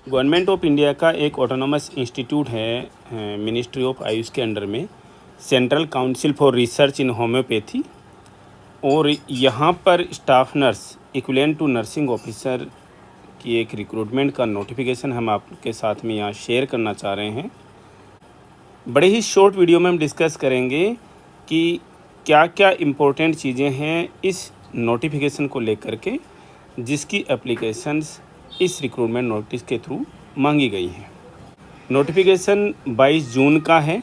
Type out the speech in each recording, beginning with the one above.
Government of India का एक autonomous institute है मिनिस्ट्री ऑफ आयुष के अंडर में, central council for research in homoeopathy. और यहाँ पर staff nurse equivalent to nursing officer की एक रिक्रूटमेंट का नोटिफिकेशन हम आपके साथ में यहाँ शेयर करना चाह रहे हैं। बड़े ही शॉर्ट वीडियो में हम डिस्कस करेंगे कि क्या क्या इम्पोर्टेंट चीज़ें हैं इस नोटिफिकेशन को लेकर के, जिसकी एप्लीकेशंस इस रिक्रूटमेंट नोटिस के थ्रू मांगी गई हैं। नोटिफिकेशन 22 जून का है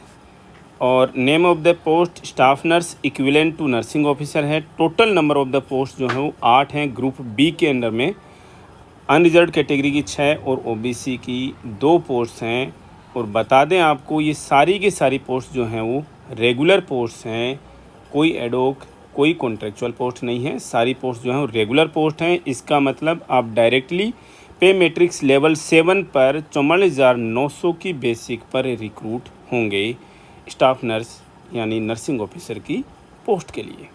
और name of the post staff nurse equivalent to nursing officer है। Total number of the post जो है वो 8 हैं। ग्रुप बी के अंदर में अनरिजर्व कैटेगरी की 6 और ओबीसी की 2 पोस्ट हैं। और बता दें आपको, ये सारी की सारी पोस्ट जो हैं वो रेगुलर पोस्ट हैं, कोई एडोक कोई कॉन्ट्रेक्चुअल पोस्ट नहीं है। सारी पोस्ट जो हैं वो रेगुलर पोस्ट हैं। इसका मतलब आप डायरेक्टली पे मैट्रिक्स लेवल 7 पर 44,900 की बेसिक पर रिक्रूट होंगे स्टाफ नर्स यानी नर्सिंग ऑफिसर की पोस्ट के लिए।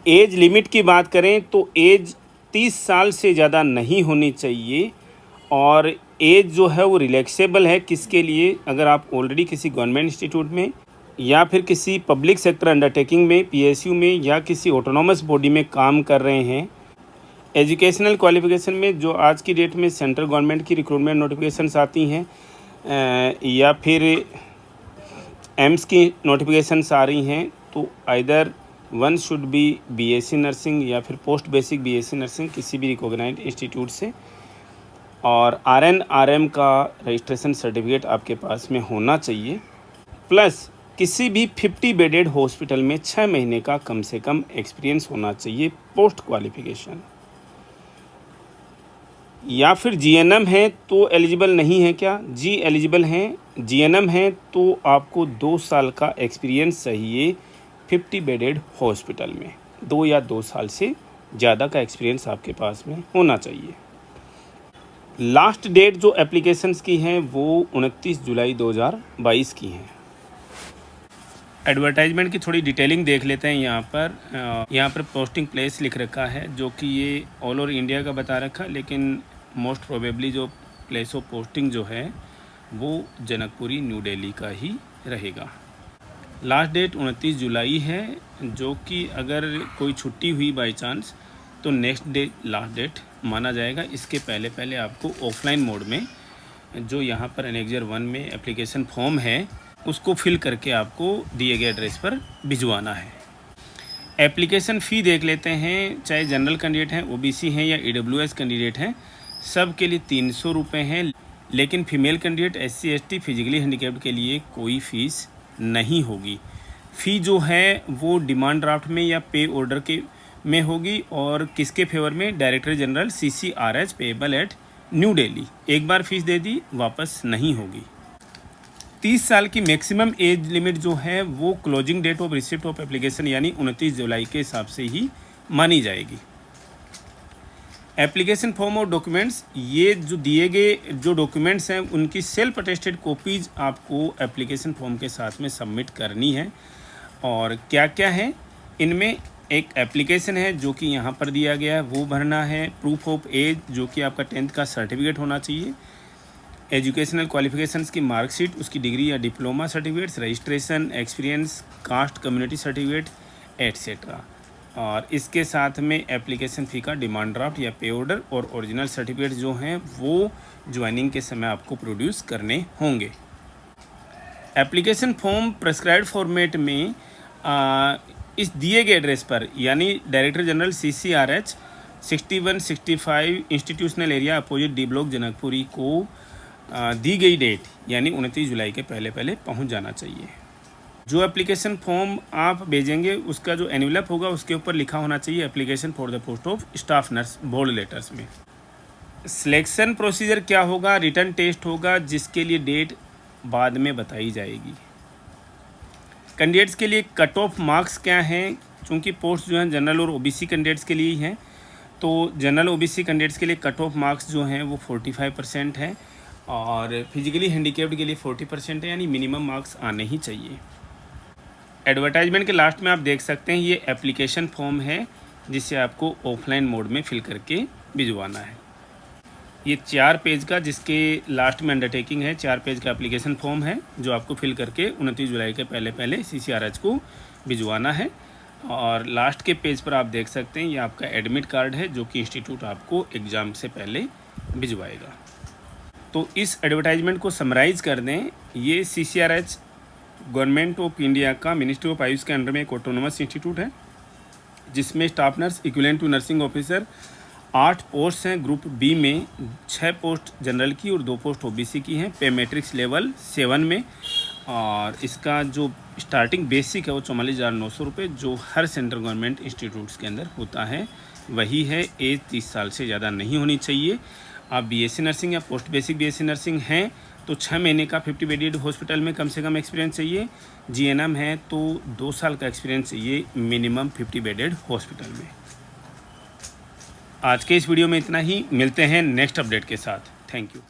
एज लिमिट की बात करें तो एज 30 साल से ज़्यादा नहीं होनी चाहिए और एज जो है वो रिलैक्सेबल है। किसके लिए? अगर आप ऑलरेडी किसी गवर्नमेंट इंस्टीट्यूट में या फिर किसी पब्लिक सेक्टर अंडरटेकिंग में, पीएसयू में या किसी ऑटोनोमस बॉडी में काम कर रहे हैं। एजुकेशनल क्वालिफिकेशन में जो आज की डेट में सेंट्रल गवर्नमेंट की रिक्रूटमेंट नोटिफिकेशंस आती हैं या फिर एम्स की नोटिफिकेशंस आ रही हैं, तो either one should be BSc nursing या फिर पोस्ट बेसिक बीएससी नर्सिंग किसी भी रिकॉग्नाइज्ड इंस्टीट्यूट से, और आरएन आरएम का रजिस्ट्रेशन सर्टिफिकेट आपके पास में होना चाहिए, प्लस किसी भी 50 बेडेड हॉस्पिटल में 6 महीने का कम से कम एक्सपीरियंस होना चाहिए पोस्ट क्वालिफिकेशन। या फिर जीएनएम है तो एलिजिबल नहीं है क्या? जी एलिजिबल हैं। जीएनएम है तो आपको 2 साल का एक्सपीरियंस चाहिए 50 बेडेड हॉस्पिटल में। 2 या 2 साल से ज़्यादा का एक्सपीरियंस आपके पास में होना चाहिए। लास्ट डेट जो एप्लीकेशंस की हैं वो 29 जुलाई 2022 की हैं। एडवर्टाइजमेंट की थोड़ी डिटेलिंग देख लेते हैं। यहाँ पर पोस्टिंग प्लेस लिख रखा है, जो कि ये ऑल ओवर इंडिया का बता रखा, लेकिन मोस्ट प्रोबेबली जो प्लेस ऑफ पोस्टिंग जो है वो जनकपुरी न्यू दिल्ली का ही रहेगा। लास्ट डेट 29 जुलाई है, जो कि अगर कोई छुट्टी हुई बाई चांस तो नेक्स्ट डे लास्ट डेट माना जाएगा। इसके पहले आपको ऑफलाइन मोड में जो यहाँ पर एनेक्जर 1 में एप्लीकेशन फॉर्म है उसको फिल करके आपको दिए गए एड्रेस पर भिजवाना है। एप्लीकेशन फ़ी देख लेते हैं। चाहे जनरल कैंडिडेट हैं, ओबीसी हैं या ईडब्ल्यूएस कैंडिडेट हैं, सब के लिए 300 रुपये हैं। लेकिन female candidate, SC ST, physically handicapped के लिए कोई फ़ीस नहीं होगी। फ़ी जो है वो डिमांड ड्राफ्ट में या पे ऑर्डर के में होगी और किसके फेवर में? Director general CCRH payable eight new Delhi. एक बार फीस दे दी, वापस नहीं होगी। 30 साल की मैक्सिमम एज लिमिट जो है वो closing date of receipt of application यानी 29 जुलाई के हिसाब से ही मानी जाएगी। एप्लीकेशन फॉर्म और डॉक्यूमेंट्स, ये जो दिए गए जो डॉक्यूमेंट्स हैं उनकी सेल्फ अटेस्टेड कॉपीज़ आपको एप्लीकेशन फॉर्म के साथ में सबमिट करनी है। और क्या क्या है इनमें? एक एप्लीकेशन है जो कि यहाँ पर दिया गया है, वो भरना है। प्रूफ ऑफ एज जो कि आपका 10th का सर्टिफिकेट होना चाहिए। एजुकेशनल क्वालिफिकेशंस की मार्कशीट, उसकी डिग्री या diploma certificates, registration, experience, cast community certificate etcetera. और इसके साथ में एप्लीकेशन फ़ी का डिमांड ड्राफ्ट या पे ऑर्डर और ओरिजिनल सर्टिफिकेट जो हैं वो ज्वाइनिंग के समय आपको प्रोड्यूस करने होंगे। एप्लीकेशन फॉर्म प्रेस्क्राइब्ड फॉर्मेट में इस दिए गए एड्रेस पर यानी director general CCRH 6165 institutional area opposite D block Janakpuri को दी गई डेट यानी 29 जुलाई के पहले पहुंच जाना चाहिए। जो एप्लीकेशन फॉर्म आप भेजेंगे उसका जो एनवेलप होगा उसके ऊपर लिखा होना चाहिए application for the post of staff nurse bold letters में। सिलेक्शन प्रोसीजर क्या होगा? रिटन टेस्ट होगा, जिसके लिए डेट बाद में बताई जाएगी। कैंडिडेट्स के लिए कट ऑफ मार्क्स क्या हैं? चूँकि पोस्ट जो हैं जनरल और ओबीसी कैंडिडेट्स के लिए ही हैं, तो जनरल ओबीसी कैंडिडेट्स के लिए कट ऑफ मार्क्स जो हैं वो 45% है और फिजिकली हैंडीकैप्ड के लिए 40% है, यानी मिनिमम मार्क्स आने ही चाहिए। एडवर्टाइजमेंट के लास्ट में आप देख सकते हैं ये एप्लीकेशन फॉर्म है जिसे आपको ऑफलाइन मोड में फिल करके भिजवाना है। ये 4 पेज का, जिसके लास्ट में अंडरटेकिंग है, 4 पेज का एप्लीकेशन फॉर्म है जो आपको फिल करके 29 जुलाई के पहले CCRH को भिजवाना है। और लास्ट के पेज पर आप देख सकते हैं ये आपका एडमिट कार्ड है जो कि इंस्टीट्यूट आपको एग्ज़ाम से पहले भिजवाएगा। तो इस एडवर्टाइजमेंट को समराइज़ कर दें, ये CCRH गवर्नमेंट ऑफ इंडिया का मिनिस्ट्री ऑफ आयुष के अंडर में एक ऑटोनोमस इंस्टीट्यूट है जिसमें staff nurse equivalent to nursing officer 8 post हैं। ग्रुप बी में 6 पोस्ट जनरल की और 2 पोस्ट OBC की हैं। पे मैट्रिक्स लेवल 7 में, और इसका जो स्टार्टिंग बेसिक है वो 44,900 रुपये, जो हर सेंट्रल गवर्नमेंट इंस्टीट्यूट्स के अंदर होता है वही है। एज 30 साल से ज़्यादा नहीं होनी चाहिए। आप BSc नर्सिंग या पोस्ट बेसिक BSc नर्सिंग हैं तो 6 महीने का 50 बेडेड हॉस्पिटल में कम से कम एक्सपीरियंस चाहिए। GNM है तो 2 साल का एक्सपीरियंस चाहिए मिनिमम 50 बेडेड हॉस्पिटल में। आज के इस वीडियो में इतना ही, मिलते हैं नेक्स्ट अपडेट के साथ। Thank you.